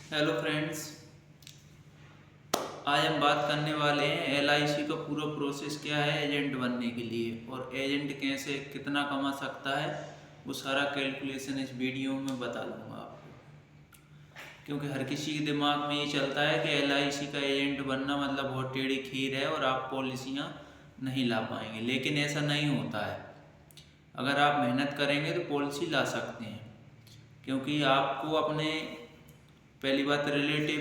Hello friends, आज हम बात करने वाले हैं एलआईसी का पूरा प्रोसेस क्या है एजेंट बनने के लिए और एजेंट कैसे कितना कमा सकता है। वो सारा कैलकुलेशन इस वीडियो में बता दूंगा आपको, क्योंकि हर किसी के दिमाग में ये चलता है कि एलआईसी का एजेंट बनना मतलब बहुत टेढ़ी खीर है और आप पॉलिसियाँ नहीं ला पाएंगे, लेकिन ऐसा नहीं होता है। अगर आप मेहनत करेंगे तो पॉलिसी ला सकते हैं, क्योंकि आपको अपने पहली बात रिलेटिव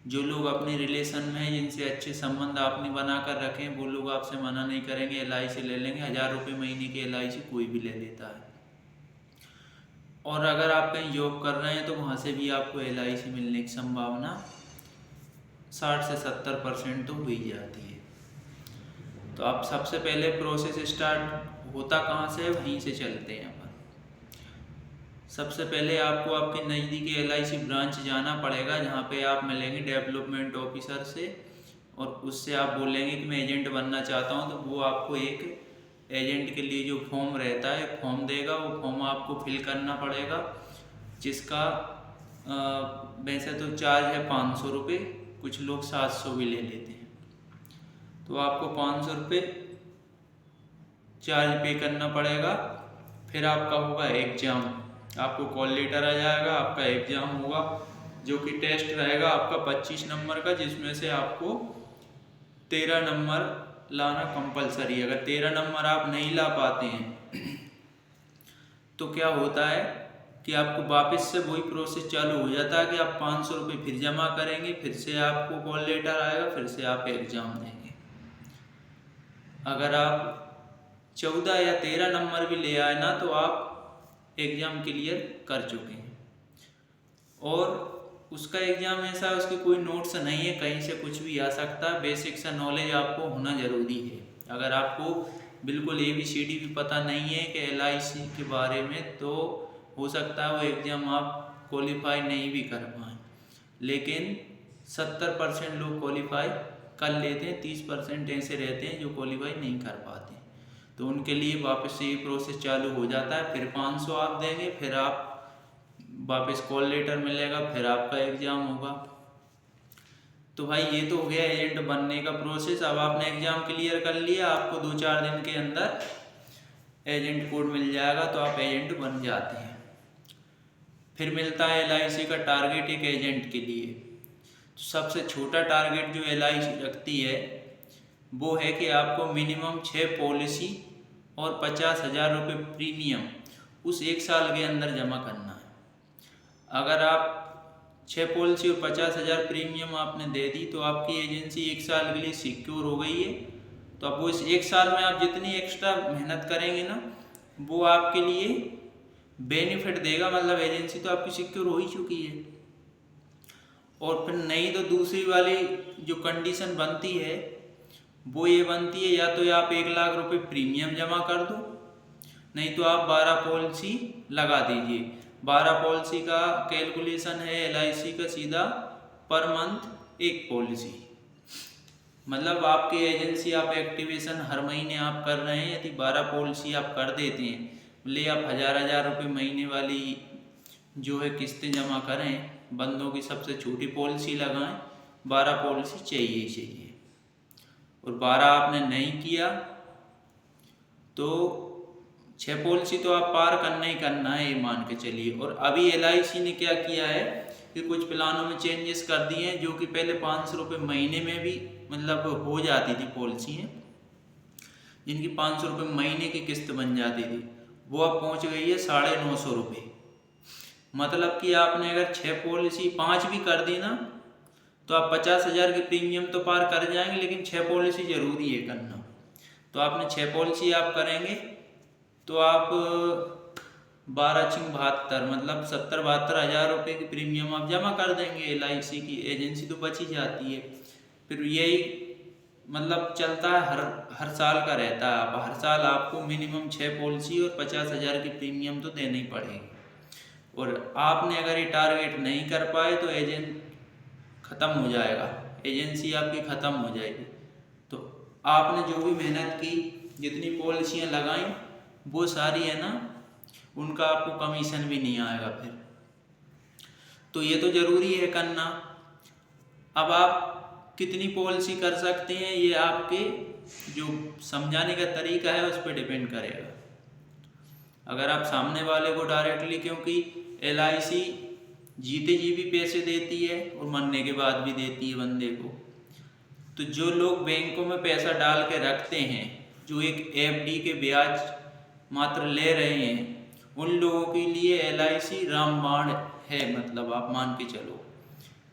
जो लोग अपने रिलेशन में हैं, जिनसे अच्छे संबंध आपने बना कर रखे हैं, वो लोग आपसे मना नहीं करेंगे, एलआईसी ले लेंगे। 1000 रुपये महीने की एलआईसी कोई भी ले लेता है। और अगर आप कहीं जॉब कर रहे हैं तो वहाँ से भी आपको एलआईसी मिलने की संभावना 60 से 70% तो हो ही जाती है। तो आप सबसे पहले प्रोसेस स्टार्ट होता कहाँ से है, वहीं से चलते हैं। सबसे पहले आपको आपके नज़दीकी एलआईसी ब्रांच जाना पड़ेगा, जहाँ पे आप मिलेंगे डेवलपमेंट ऑफिसर से और उससे आप बोलेंगे कि मैं एजेंट बनना चाहता हूँ। तो वो आपको एक एजेंट के लिए जो फॉर्म रहता है फॉर्म देगा। वो फॉर्म आपको फिल करना पड़ेगा, जिसका वैसे तो चार्ज है 500 रुपये, कुछ लोग 700 भी ले लेते हैं। तो आपको 500 रुपये चार्ज पे करना पड़ेगा। फिर आपका होगा एग्ज़ाम, आपको कॉल लेटर आ जाएगा, आपका एग्ज़ाम होगा जो कि टेस्ट रहेगा आपका 25 नंबर का, जिसमें से आपको 13 नंबर लाना कंपलसरी है। अगर 13 नंबर आप नहीं ला पाते हैं तो क्या होता है कि आपको वापस से वही प्रोसेस चालू हो जाता है कि आप 500 रुपये फिर जमा करेंगे, फिर से आपको कॉल लेटर आएगा, फिर से आप एग्ज़ाम देंगे। अगर आप 14 या 13 नंबर भी ले आए ना तो आप एग्ज़ाम क्लियर कर चुके हैं। और उसका एग्ज़ाम ऐसा है, उसके कोई नोट्स नहीं है, कहीं से कुछ भी आ सकता है। बेसिक सा नॉलेज आपको होना ज़रूरी है। अगर आपको बिल्कुल ABCD भी पता नहीं है कि LIC के बारे में, तो हो सकता है वो एग्ज़ाम आप क्वालिफाई नहीं भी कर पाएँ। लेकिन 70% लोग क्वालिफाई कर लेते हैं, 30% ऐसे रहते हैं जो क्वालिफाई नहीं कर पाते। तो उनके लिए वापस से ये प्रोसेस चालू हो जाता है। फिर 500 आप देंगे, फिर आप वापस कॉल लेटर मिलेगा, फिर आपका एग्ज़ाम होगा। तो भाई ये तो हो गया एजेंट बनने का प्रोसेस। अब आपने एग्ज़ाम क्लियर कर लिया, आपको 2-4 दिन के अंदर एजेंट कोड मिल जाएगा, तो आप एजेंट बन जाते हैं। फिर मिलता है LIC का टारगेट एक एजेंट के लिए। तो सबसे छोटा टारगेट जो LIC रखती है वो है कि आपको मिनिमम 6 पॉलिसी और 50,000 रुपये प्रीमियम उस 1 साल के अंदर जमा करना है। अगर आप 6 पॉलिसी और 50,000 प्रीमियम आपने दे दी तो आपकी एजेंसी 1 साल के लिए सिक्योर हो गई है। तो अब वो इस 1 साल में आप जितनी एक्स्ट्रा मेहनत करेंगे ना, वो आपके लिए बेनिफिट देगा। मतलब एजेंसी तो आपकी सिक्योर हो ही चुकी है। और फिर नहीं तो दूसरी वाली जो कंडीशन बनती है वो ये बनती है, या तो आप 1,00,000 रुपये प्रीमियम जमा कर दो, नहीं तो आप 12 पॉलिसी लगा दीजिए। 12 पॉलिसी का कैलकुलेशन है LIC का सीधा पर मंथ 1 पॉलिसी। मतलब आपकी एजेंसी आप एक्टिवेशन हर महीने आप कर रहे हैं, यदि 12 पॉलिसी आप कर देते हैं, भले आप 1,000 रुपये महीने वाली जो है किस्तें जमा करें, बंदों की सबसे छोटी पॉलिसी लगाएं, 12 पॉलिसी चाहिए ही चाहिए। और 12 आपने नहीं किया तो 6 पॉलिसी तो आप पार करना ही करना है, ये मान के चलिए। और अभी LIC ने क्या किया है कि कुछ प्लानों में चेंजेस कर दिए हैं, जो कि पहले 500 रुपये महीने में भी मतलब हो जाती थी पॉलिसी हैं, जिनकी 500 रुपये महीने की किस्त बन जाती थी, वो अब पहुंच गई है 950 रुपये। मतलब कि आपने अगर 6 पॉलिसी 5 भी कर दी ना तो आप 50,000 के प्रीमियम तो पार कर जाएंगे, लेकिन 6 पॉलिसी जरूरी है करना। तो आपने 6 पॉलिसी आप करेंगे तो आप 12×72 मतलब 70-72 हज़ार रुपये की प्रीमियम आप जमा कर देंगे। LIC की एजेंसी तो बच ही जाती है। फिर यही मतलब चलता है, हर साल का रहता है। आप हर साल आपको मिनिमम 6 पॉलिसी और 50,000 की प्रीमियम तो देनी ही पड़ेगी। और आपने अगर ये टारगेट नहीं कर पाए तो एजेंट ख़त्म हो जाएगा, एजेंसी आपकी ख़त्म हो जाएगी। तो आपने जो भी मेहनत की, जितनी पॉलिसियाँ लगाई, वो सारी है ना, उनका आपको कमीशन भी नहीं आएगा फिर। तो ये तो ज़रूरी है करना। अब आप कितनी पॉलिसी कर सकते हैं ये आपके जो समझाने का तरीका है उस पर डिपेंड करेगा। अगर आप सामने वाले को डायरेक्टली, क्योंकि LIC जीते जी भी पैसे देती है और मरने के बाद भी देती है बंदे को, तो जो लोग बैंकों में पैसा डाल के रखते हैं, जो एक FD के ब्याज मात्र ले रहे हैं, उन लोगों के लिए LIC रामबाण है, मतलब आप मान के चलो।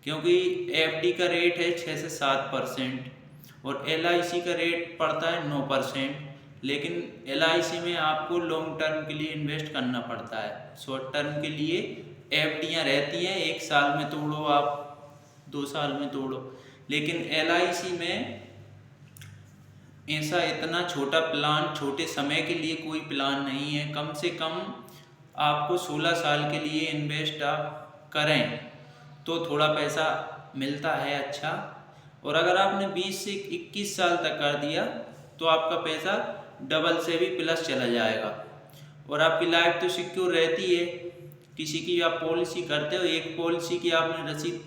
क्योंकि FD का रेट है 6 से 7% और LIC का रेट पड़ता है 9%। लेकिन LIC में आपको लॉन्ग टर्म के लिए इन्वेस्ट करना पड़ता है। शॉर्ट टर्म के लिए FDयाँ रहती हैं, 1 साल में तोड़ो आप, 2 साल में तोड़ो। लेकिन LIC में ऐसा इतना छोटा प्लान, छोटे समय के लिए कोई प्लान नहीं है। कम से कम आपको 16 साल के लिए इन्वेस्ट आप करें तो थोड़ा पैसा मिलता है अच्छा। और अगर आपने 20 से 21 साल तक कर दिया तो आपका पैसा डबल से भी प्लस चला जाएगा और आपकी लाइफ तो सिक्योर रहती है। किसी की आप पॉलिसी करते हो, एक पॉलिसी की आपने रसीद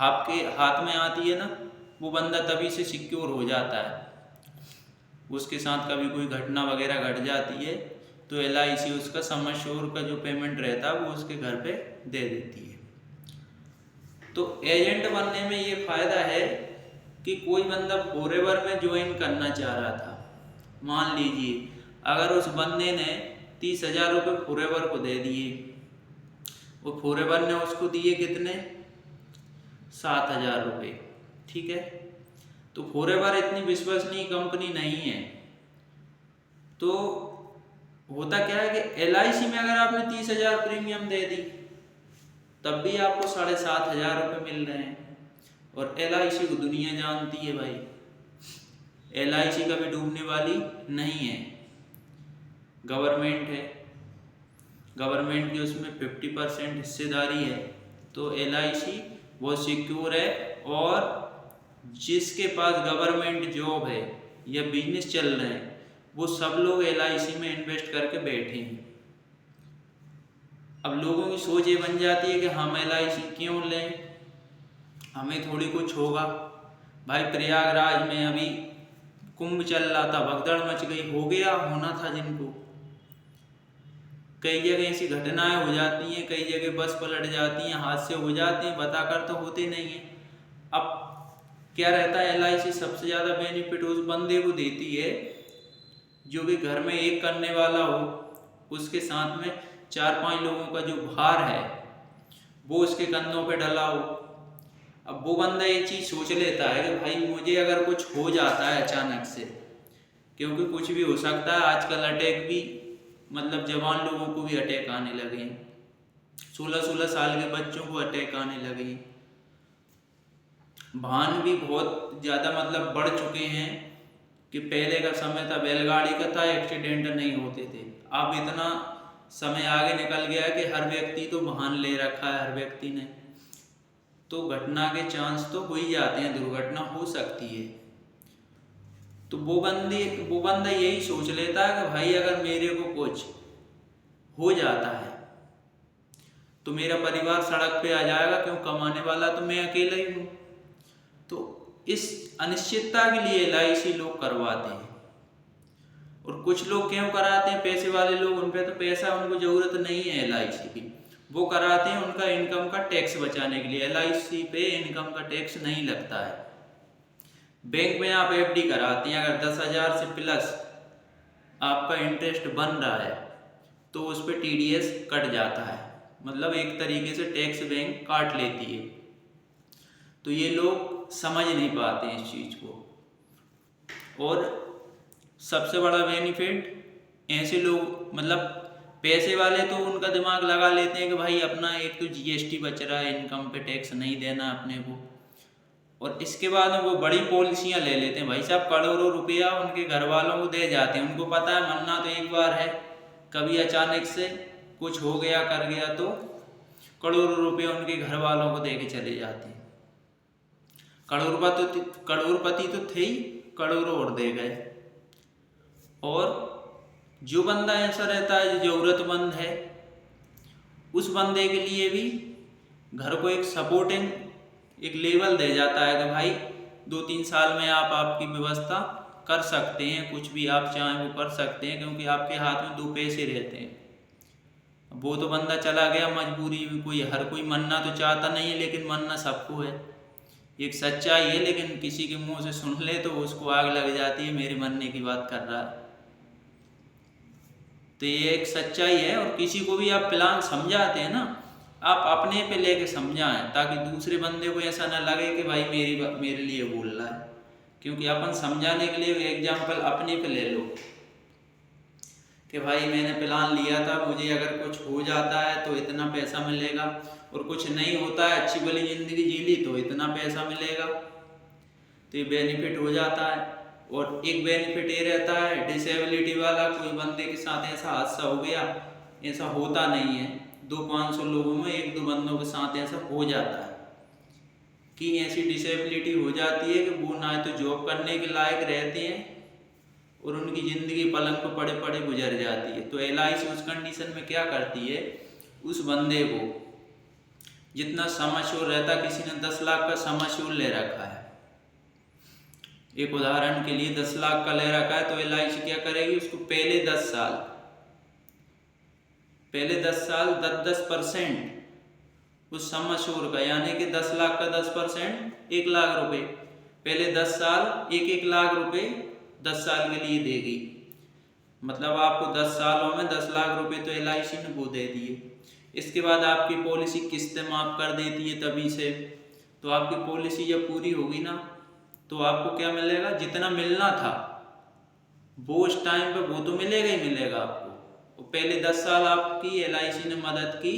आपके हाथ में आती है ना, वो बंदा तभी से सिक्योर हो जाता है। उसके साथ कभी कोई घटना वगैरह घट जाती है तो LIC उसका सम एश्योर्ड का जो पेमेंट रहता है वो उसके घर पे दे देती है। तो एजेंट बनने में ये फ़ायदा है कि कोई बंदा फॉरएवर में ज्वाइन करना चाह रहा था, मान लीजिए अगर उस बंदे ने 30,000 रुपये फॉरएवर को दे दिए और फॉरएवर ने उसको दिए कितने, 7,000 रुपये, ठीक है। तो फॉरएवर इतनी विश्वसनीय कंपनी नहीं है। तो होता क्या है कि LIC में अगर आपने 30,000 प्रीमियम दे दी तब भी आपको 7,500 रुपये मिल रहे हैं। और LIC को दुनिया जानती है भाई, LIC कभी डूबने वाली नहीं है। गवर्नमेंट है, गवर्नमेंट की उसमें 50% हिस्सेदारी है, तो LIC बहुत सिक्योर है। और जिसके पास गवर्नमेंट जॉब है या बिजनेस चल रहे हैं वो सब लोग LIC में इन्वेस्ट करके बैठे हैं। अब लोगों की सोच ये बन जाती है कि हम LIC क्यों लें, हमें थोड़ी कुछ होगा। भाई प्रयागराज में अभी कुंभ चल रहा था, भगदड़ मच गई, हो गया, होना था जिनको। कई जगह ऐसी घटनाएं हो जाती हैं, कई जगह बस पलट जाती हैं, हादसे हो जाते हैं, बताकर तो होते नहीं हैं। अब क्या रहता है, LIC सबसे ज़्यादा बेनिफिट उस बंदे को देती है जो भी घर में एक करने वाला हो, उसके साथ में 4-5 लोगों का जो भार है वो उसके कंधों पे डला हो। अब वो बंदा ये चीज़ सोच लेता है कि भाई मुझे अगर कुछ हो जाता है अचानक से, क्योंकि कुछ भी हो सकता है, आजकल अटैक भी, मतलब जवान लोगों को भी अटैक आने लगे हैं, 16-16 साल के बच्चों को अटैक आने लगे हैं। वाहन भी बहुत ज़्यादा मतलब बढ़ चुके हैं कि पहले का समय था बैलगाड़ी का था, एक्सीडेंट नहीं होते थे। अब इतना समय आगे निकल गया है कि हर व्यक्ति तो वाहन ले रखा है, हर व्यक्ति ने, तो घटना के चांस तो हो ही जाते हैं, दुर्घटना हो सकती है। तो वो बंदा यही सोच लेता है कि भाई अगर मेरे को कुछ हो जाता है तो मेरा परिवार सड़क पे आ जाएगा, क्यों, कमाने वाला तो मैं अकेला ही हूँ। तो इस अनिश्चितता के लिए LIC लोग करवाते हैं। और कुछ लोग क्यों कराते हैं, पैसे वाले लोग, उन पे तो पैसा, उनको ज़रूरत नहीं है LIC की, वो कराते हैं उनका इनकम का टैक्स बचाने के लिए। LIC पे इनकम का टैक्स नहीं लगता है। बैंक में आप FD कराते हैं, अगर 10,000 से प्लस आपका इंटरेस्ट बन रहा है तो उस पर TDS कट जाता है, मतलब एक तरीके से टैक्स बैंक काट लेती है। तो ये लोग समझ नहीं पाते हैं इस चीज़ को। और सबसे बड़ा बेनिफिट ऐसे लोग, मतलब पैसे वाले तो उनका दिमाग लगा लेते हैं कि भाई अपना एक तो GST बच रहा है, इनकम पे टैक्स नहीं देना अपने को, और इसके बाद वो बड़ी पॉलिसियां ले लेते हैं। भाई साहब करोड़ों रुपया उनके घर वालों को दे जाते हैं, उनको पता है मरना तो एक बार है, कभी अचानक से कुछ हो गया कर गया तो करोड़ों रुपये उनके घर वालों को दे के चले जाते हैं। करोड़पति तो थे ही, करोड़ों और दे गए। और जो बंदा ऐसा रहता है जो ज़रूरतमंद है, उस बंदे के लिए भी घर को एक सपोर्टिंग एक लेवल दे जाता है कि भाई 2-3 साल में आप आपकी व्यवस्था कर सकते हैं, कुछ भी आप चाहें वो कर सकते हैं, क्योंकि आपके हाथ में 2 पैसे रहते हैं। वो तो बंदा चला गया मजबूरी में, कोई हर कोई मरना तो चाहता नहीं है, लेकिन मरना सबको है, एक सच्चाई है। लेकिन किसी के मुंह से सुन ले तो उसको आग लग जाती है, मेरे मरने की बात कर रहा है। तो ये एक सच्चाई है। और किसी को भी आप प्लान समझाते हैं ना, आप अपने पे लेके समझाएं, ताकि दूसरे बंदे को ऐसा ना लगे कि भाई मेरे लिए बोल रहा है। क्योंकि अपन समझाने के लिए एग्जाम्पल अपने पे ले लो कि भाई मैंने प्लान लिया था, मुझे अगर कुछ हो जाता है तो इतना पैसा मिलेगा, और कुछ नहीं होता है, अच्छी भली ज़िंदगी जी ली तो इतना पैसा मिलेगा। तो ये बेनिफिट हो जाता है। और एक बेनिफिट ये रहता है डिसेबिलिटी वाला, कोई बंदे के साथ ऐसा हादसा हो गया, ऐसा होता नहीं है, 200-500 लोगों में 1-2 बंदों के साथ ऐसा हो जाता है कि ऐसी डिसेबिलिटी हो जाती है कि वो ना तो जॉब करने के लायक रहते हैं और उनकी ज़िंदगी पलंग पर पड़े पड़े गुजर जाती है। तो LIC उस कंडीशन में क्या करती है, उस बंदे को जितना सम एश्योर रहता, किसी ने 10 लाख का सम एश्योर ले रखा है, एक उदाहरण के लिए 10 लाख का ले रखा है, तो LIC क्या करेगी, उसको पहले 10 साल 10% उस सम एश्योर का, यानी कि 10 लाख का 10% 1 लाख रुपए, पहले 10 साल 1-1 लाख रुपए 10 साल के लिए देगी। मतलब आपको 10 सालों में 10 लाख रुपए तो LIC ने वो दे दिए। इसके बाद आपकी पॉलिसी किस्तें माफ़ कर देती है तभी से। तो आपकी पॉलिसी जब पूरी होगी ना, तो आपको क्या मिलेगा, जितना मिलना था वो उस टाइम पे वो तो मिलेगा ही मिलेगा आपको। और पहले 10 साल आपकी LIC ने मदद की,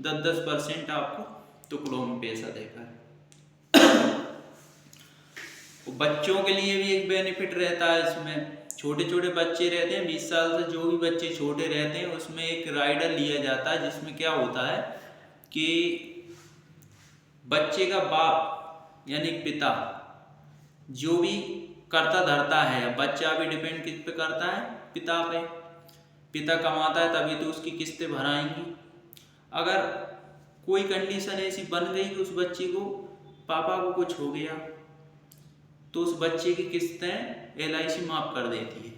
10% आपको टुकड़ों में पैसा देकर। बच्चों के लिए भी एक बेनिफिट रहता है इसमें। छोटे छोटे बच्चे रहते हैं, 20 साल से जो भी बच्चे छोटे रहते हैं, उसमें एक राइडर लिया जाता है, जिसमें क्या होता है कि बच्चे का बाप यानी पिता जो भी करता धरता है, बच्चा भी डिपेंड किस पे करता है, पिता पे। पिता कमाता है तभी तो उसकी किस्तें भराएंगी। अगर कोई कंडीशन ऐसी बन गई कि उस बच्चे को, पापा को कुछ हो गया, तो उस बच्चे की किस्तें LIC माफ़ कर देती है।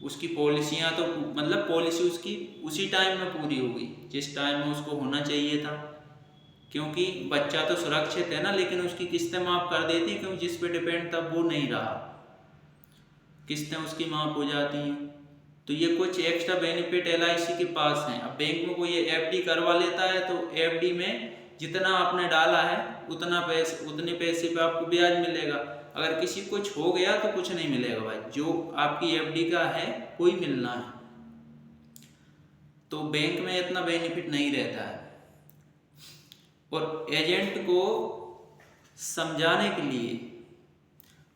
उसकी पॉलिसियाँ तो मतलब पॉलिसी उसकी उसी टाइम में पूरी होगी जिस टाइम में उसको होना चाहिए था, क्योंकि बच्चा तो सुरक्षित है ना, लेकिन उसकी किस्तें माफ़ कर देती है, क्योंकि जिस पे डिपेंड था वो नहीं रहा, किस्तें उसकी माफ़ हो जाती हैं। तो ये कुछ एक्स्ट्रा बेनिफिट LIC के पास हैं। अब बैंक में कोई FD करवा लेता है तो FD में जितना आपने डाला है उतने पैसे पे आपको ब्याज मिलेगा। अगर किसी को कुछ हो गया तो कुछ नहीं मिलेगा भाई, जो आपकी FD का है कोई मिलना है। तो बैंक में इतना बेनिफिट नहीं रहता है। और एजेंट को समझाने के लिए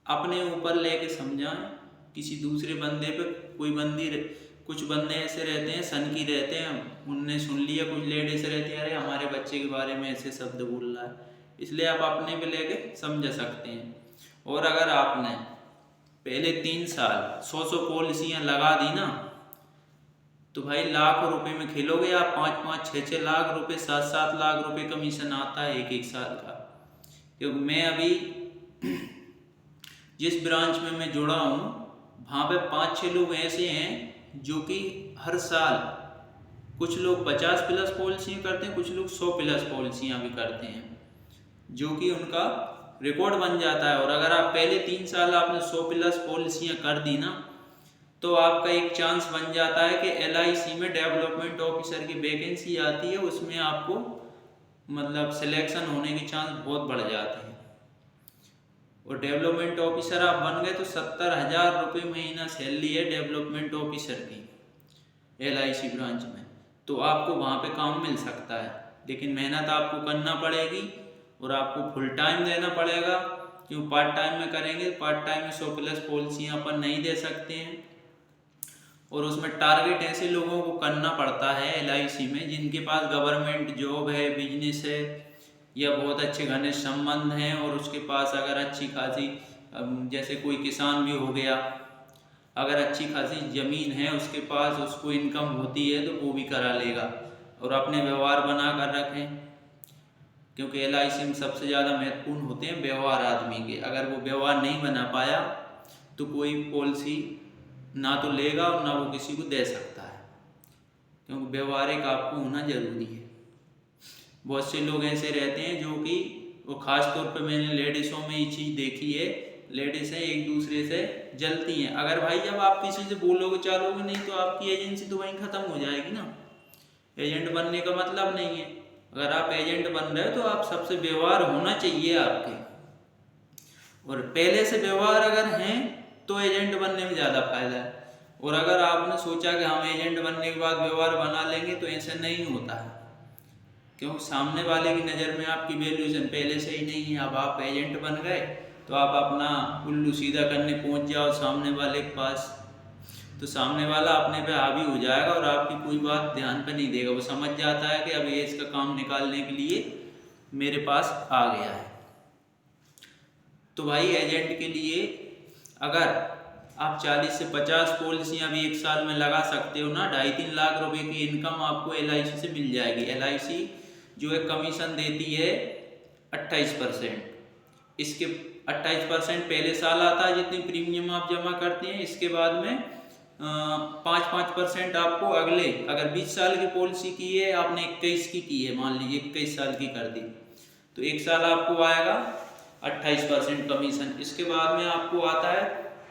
अपने ऊपर लेके समझाएं, किसी दूसरे बंदे पे कुछ बंदे ऐसे रहते हैं, सनकी रहते हैं, उनने सुन लिया, कुछ लेडीज रहती है, अरे हमारे बच्चे के बारे में ऐसे शब्द बोल रहा है, इसलिए आप अपने पे लेके समझा सकते हैं। और अगर आपने पहले 3 साल 100 पॉलिसियाँ लगा दी ना, तो भाई लाखों रुपए में खेलोगे आप। 5-5, 6-6 लाख रुपए, 7-7 लाख रुपए कमीशन आता है एक साल का। क्योंकि मैं अभी जिस ब्रांच में मैं जुड़ा हूँ, वहाँ पे 5-6 लोग ऐसे हैं जो कि हर साल, कुछ लोग 50+ पॉलिसियाँ करते हैं, कुछ लोग 100+ पॉलिसियाँ भी करते हैं, जो कि उनका रिकॉर्ड बन जाता है। और अगर आप पहले 3 साल आपने 100+ पॉलिसियाँ कर दी ना, तो आपका एक चांस बन जाता है कि LIC में डेवलपमेंट ऑफिसर की वैकेंसी आती है, उसमें आपको मतलब सिलेक्शन होने के चांस बहुत बढ़ जाते हैं। और डेवलपमेंट ऑफिसर आप बन गए तो 70,000 रुपये महीना सैलरी है डेवलपमेंट ऑफिसर की LIC ब्रांच में। तो आपको वहाँ पे काम मिल सकता है, लेकिन मेहनत आपको करना पड़ेगी और आपको फुल टाइम देना पड़ेगा। क्यों पार्ट टाइम में करेंगे, पार्ट टाइम में 100+ पॉलिसियाँ अपन नहीं दे सकते हैं। और उसमें टारगेट ऐसे लोगों को करना पड़ता है LIC में जिनके पास गवर्नमेंट जॉब है, बिजनेस है, या बहुत अच्छे घनिष्ठ संबंध हैं, और उसके पास अगर अच्छी खासी, जैसे कोई किसान भी हो गया, अगर अच्छी खासी ज़मीन है उसके पास, उसको इनकम होती है, तो वो भी करा लेगा। और अपने व्यवहार बना कर रखें। क्योंकि LIC में सबसे ज़्यादा महत्वपूर्ण होते हैं व्यवहार आदमी के। अगर वो व्यवहार नहीं बना पाया तो कोई पॉलिसी ना तो लेगा और ना वो किसी को दे सकता है, क्योंकि व्यवहारिक आपको होना जरूरी है। बहुत से लोग ऐसे रहते हैं जो कि वो खास तौर पे मैंने लेडीज़ों में ये चीज़ देखी है, लेडीज़ें एक दूसरे से जलती हैं। अगर भाई जब आप किसी से बोलोगे चालोगे नहीं तो आपकी एजेंसी तो वहीं ख़त्म हो जाएगी ना। एजेंट बनने का मतलब नहीं है। अगर आप एजेंट बन रहे हो तो आप सबसे व्यवहार होना चाहिए आपके, और पहले से व्यवहार अगर हैं तो एजेंट बनने में ज़्यादा फायदा है। और अगर आपने सोचा कि हम एजेंट बनने के बाद व्यवहार बना लेंगे तो ऐसा नहीं होता है, क्योंकि सामने वाले की नज़र में आपकी वैल्यूएशन पहले से ही नहीं है। अब आप एजेंट बन गए तो आप अपना उल्लू सीधा करने पहुंच जाओ सामने वाले के पास, तो सामने वाला अपने पे हावी हो जाएगा और आपकी कोई बात ध्यान पे नहीं देगा। वो समझ जाता है कि अब ये इसका काम निकालने के लिए मेरे पास आ गया है। तो भाई एजेंट के लिए अगर आप 40 से 50 पॉलिसियाँ भी एक साल में लगा सकते हो ना, 2.5-3 लाख रुपए की इनकम आपको LIC से मिल जाएगी। LIC जो है कमीशन देती है 28%। इसके 28% पहले साल आता है जितनी प्रीमियम आप जमा करते हैं, इसके बाद में 5% आपको अगले, अगर 20 साल की पॉलिसी की है आपने 21 की है, मान लीजिए 21 साल की कर दी तो एक साल आपको आएगा 28% कमीशन। इसके बाद में आपको आता है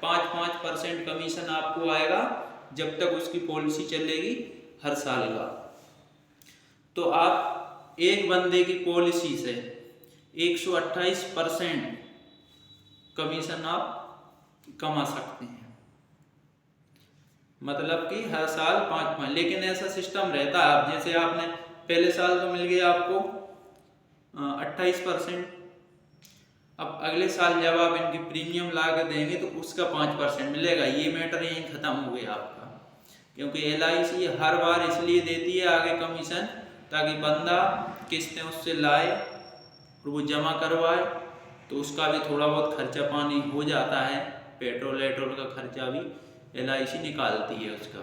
5% कमीशन आपको आएगा जब तक उसकी पॉलिसी चलेगी हर साल का। तो आप एक बंदे की पॉलिसी से 128% कमीशन आप कमा सकते हैं, मतलब कि हर साल 5। लेकिन ऐसा सिस्टम रहता है, अब जैसे आपने पहले साल तो मिल गया आपको 28%, अब अगले साल जब आप इनकी प्रीमियम ला के देंगे तो उसका 5% मिलेगा। ये मैटर यहीं ख़त्म हो गया आपका, क्योंकि LIC हर बार इसलिए देती है आगे कमीशन ताकि बंदा किस्तें उससे लाए और वो जमा करवाए, तो उसका भी थोड़ा बहुत खर्चा पानी हो जाता है, पेट्रोल वेट्रोल का खर्चा भी LIC निकालती है उसका।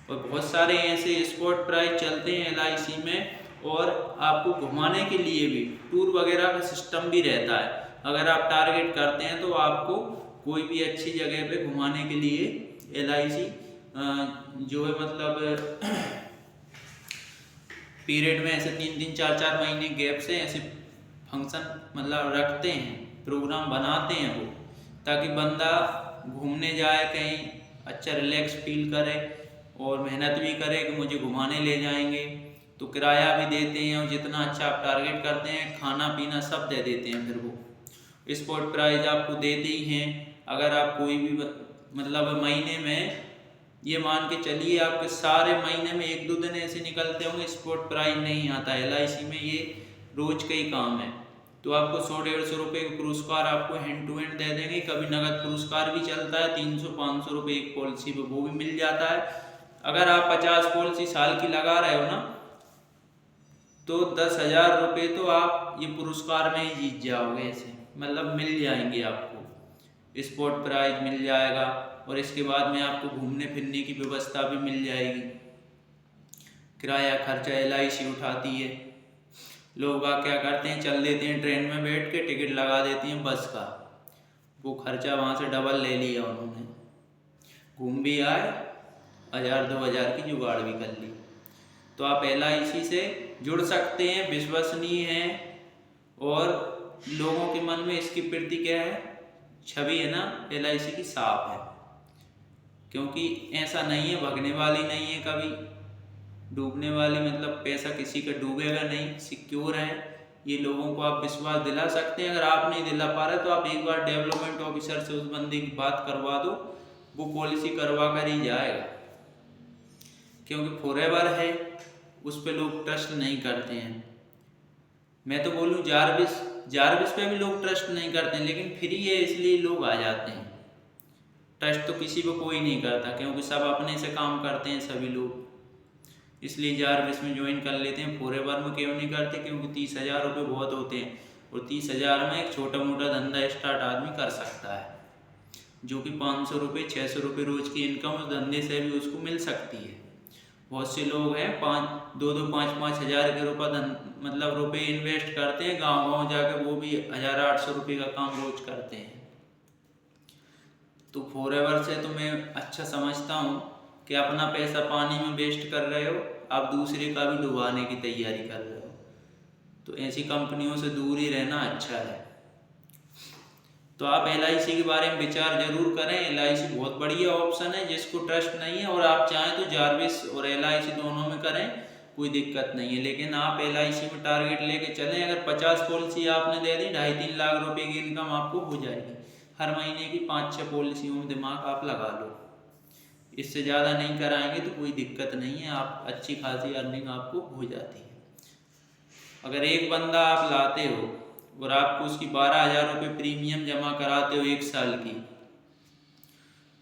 और बहुत सारे ऐसे स्पॉट प्राइस चलते हैं LIC में, और आपको घुमाने के लिए भी टूर वगैरह का सिस्टम भी रहता है। अगर आप टारगेट करते हैं तो आपको कोई भी अच्छी जगह पे घुमाने के लिए LIC जो है मतलब पीरियड में ऐसे 3-3 4-4 महीने गैप से ऐसे फंक्शन मतलब रखते हैं, प्रोग्राम बनाते हैं वो, ताकि बंदा घूमने जाए कहीं अच्छा रिलैक्स फील करे और मेहनत भी करे कि मुझे घुमाने ले जाएंगे, तो किराया भी देते हैं और जितना अच्छा आप टारगेट करते हैं खाना पीना सब दे देते हैं। फिर वो स्पॉट प्राइस आपको देते ही हैं। अगर आप कोई भी मतलब महीने में ये मान के चलिए आपके सारे महीने में 1-2 दिन ऐसे निकलते होंगे स्पॉट प्राइस नहीं आता। LIC में ये रोज का ही काम है, तो आपको 100-150 रुपये का पुरस्कार आपको हैंड टू हैंड दे देंगे। कभी नगद पुरस्कार भी चलता है 300-500 रुपये एक पॉलिसी पे, वो भी मिल जाता है। अगर आप 50 पॉलिसी साल की लगा रहे हो ना तो 10,000 रुपये तो आप ये पुरस्कार में ही जीत जाओगे, ऐसे मतलब मिल जाएंगे आपको, स्पॉट प्राइज मिल जाएगा और इसके बाद में आपको घूमने फिरने की व्यवस्था भी मिल जाएगी। किराया खर्चा LIC उठाती है। लोग क्या करते हैं, चल देते हैं ट्रेन में बैठ के, टिकट लगा देती हैं बस का, वो खर्चा वहाँ से डबल ले लिया उन्होंने, घूम भी आए 1,000-2,000 की जुगाड़ भी कर ली। तो आप LIC से जुड़ सकते हैं, विश्वसनीय हैं और लोगों के मन में इसके प्रति क्या है, छवि है ना LIC की साफ है, क्योंकि ऐसा नहीं है भगने वाली नहीं है, कभी डूबने वाली, मतलब पैसा किसी का डूबेगा नहीं, सिक्योर है। ये लोगों को आप विश्वास दिला सकते हैं। अगर आप नहीं दिला पा रहे तो आप एक बार डेवलपमेंट ऑफिसर से उस बंदे की बात करवा दो, वो पॉलिसी करवा कर ही जाएगा, क्योंकि फॉरएवर है, उस पर लोग ट्रस्ट नहीं करते हैं। मैं तो बोलूँ जारविस पे भी लोग ट्रस्ट नहीं करते हैं, लेकिन फ्री है इसलिए लोग आ जाते हैं। ट्रस्ट तो किसी पे कोई नहीं करता, क्योंकि सब अपने से काम करते हैं सभी लोग, इसलिए जारविस में ज्वाइन कर लेते हैं। फॉरएवर में क्यों नहीं करते, क्योंकि 30,000 रुपये बहुत होते हैं और 30,000 में एक छोटा मोटा धंधा स्टार्ट आदमी कर सकता है, जो कि 500 रुपये 600 रुपये रोज की इनकम उस धंधे से भी उसको मिल सकती है। बहुत से लोग हैं 5,000 के रुपए इन्वेस्ट करते हैं, गांव जाकर वो भी 1,800 रुपये का काम रोज करते हैं। तो फॉरएवर से तो मैं अच्छा समझता हूँ कि अपना पैसा पानी में वेस्ट कर रहे हो, आप दूसरे का भी डुबाने की तैयारी कर रहे हो। तो ऐसी कंपनियों से दूर ही रहना अच्छा है। तो आप LIC के बारे में विचार जरूर करें। LIC बहुत बढ़िया ऑप्शन है, जिसको ट्रस्ट नहीं है और आप चाहें तो जारविस और LIC दोनों में करें, कोई दिक्कत नहीं है। लेकिन आप LIC में टारगेट लेके चलें। अगर 50 पॉलिसी आपने दे दी, 2.5-3 लाख रुपए की इनकम आपको हो जाएगी। हर महीने की 5-6 पॉलिसियों में दिमाग आप लगा लो। इससे ज़्यादा नहीं कराएंगे तो कोई दिक्कत नहीं है, आप अच्छी खासी अर्निंग आपको हो जाती है। अगर एक बंदा आप लाते हो और आपको उसकी 12,000 रुपये प्रीमियम जमा कराते हो 1 साल की,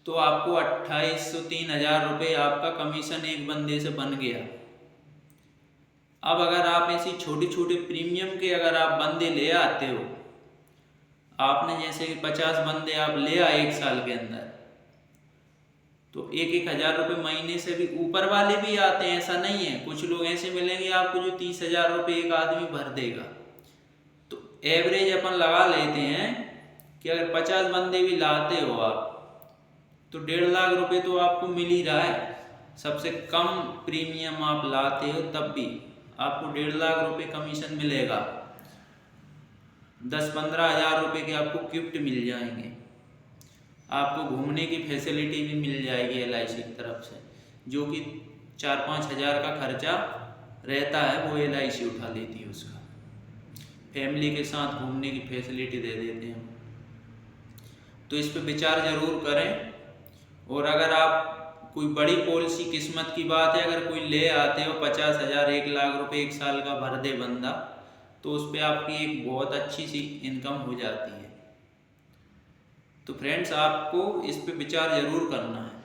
तो आपको 2,803,000 रुपये आपका कमीशन एक बंदे से बन गया। अब अगर आप ऐसी छोटे छोटे प्रीमियम के अगर आप बंदे ले आते हो, आपने जैसे कि 50 बंदे आप ले आए 1 साल के अंदर, तो 1,000 रुपये महीने से भी ऊपर वाले भी आते हैं, ऐसा नहीं है। कुछ लोग ऐसे मिलेंगे आपको जो 30,000 रुपये एक आदमी भर देगा। तो एवरेज अपन लगा लेते हैं कि अगर 50 बंदे भी लाते हो आप, तो 1.5 लाख रुपये तो आपको मिल ही रहा है। सबसे कम प्रीमियम आप लाते हो तब भी आपको 1.5 लाख रुपये कमीशन मिलेगा। 10-15 हज़ार रुपये के आपको गिफ्ट मिल जाएंगे। आपको घूमने की फैसिलिटी भी मिल जाएगी LIC की तरफ से, जो कि 4-5 हज़ार का खर्चा रहता है वो LIC उठा लेती है उसका। फैमिली के साथ घूमने की फैसिलिटी दे देते हैं। तो इस पे विचार जरूर करें। और अगर आप कोई बड़ी पॉलिसी, किस्मत की बात है, अगर कोई ले आते हो 50,000 1 लाख रुपये 1 साल का भर दे बंदा, तो उस पर आपकी एक बहुत अच्छी सी इनकम हो जाती है। तो फ्रेंड्स, आपको इस पे विचार जरूर करना है।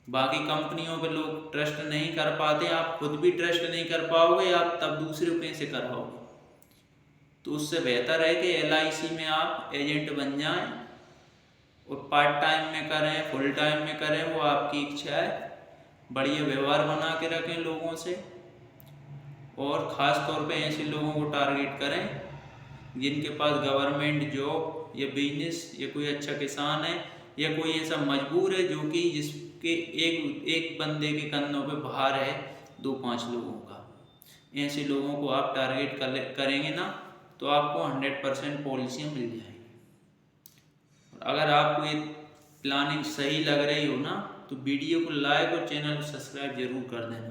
बाकी कंपनियों पे लोग ट्रस्ट नहीं कर पाते, आप खुद भी ट्रस्ट नहीं कर पाओगे, आप तब दूसरे पे से करवाओगे। तो उससे बेहतर है कि LIC में आप एजेंट बन जाएं और पार्ट टाइम में करें, फुल टाइम में करें, वो आपकी इच्छा है। बढ़िया व्यवहार बना के रखें लोगों से, और ख़ास तौर पे ऐसे लोगों को टारगेट करें जिनके पास गवर्नमेंट जॉब या बिजनेस, या कोई अच्छा किसान है, या कोई ऐसा मजबूर है जो कि जिसके एक बंदे के कंधों पे भार है 2-5 लोगों का। ऐसे लोगों को आप टारगेट करेंगे ना, तो आपको 100% पॉलिसियाँ मिल जाएंगी। अगर आपको ये प्लानिंग सही लग रही हो ना, तो वीडियो को लाइक और चैनल को सब्सक्राइब जरूर कर देना।